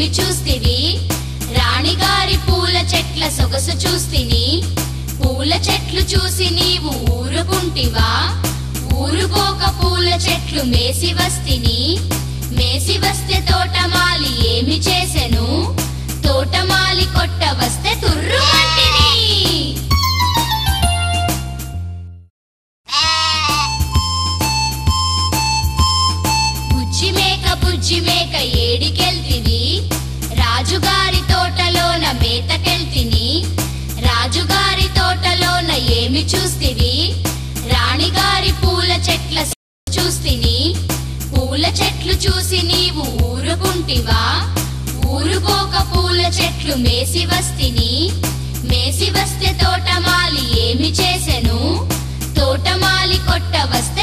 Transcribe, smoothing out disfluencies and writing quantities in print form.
ఏమి చూస్తివి రాణిగారి పూల చెట్ల సొగసు చూస్తిని పూల చెట్లు చూసి నీవు ఊరుకుంటివా ఊరుకోక పూల చెట్లు మేసి వస్తిని మేసి వస్తే తోటమాలి ఏమి చేసెను తోటమాలి కొట్ట వస్తే తుర్రుమంటిని బుజ్జి మేక ఏడికెళ్తివి రాజుగారి తోటలోన మేతకెళ్తిని రాజుగారి తోటలోన ఏమి చూస్తివి రాణిగారి పూల చెట్ల చూస్తిని పూల చెట్లు చూసి నీవు ఊరుకుంటివా ఊరుకోక పూల చెట్లు మేసి వస్తిని మేసి వస్తే తోటమాలి ఏమి చేసెను తోటమాలి కొట్ట వస్తే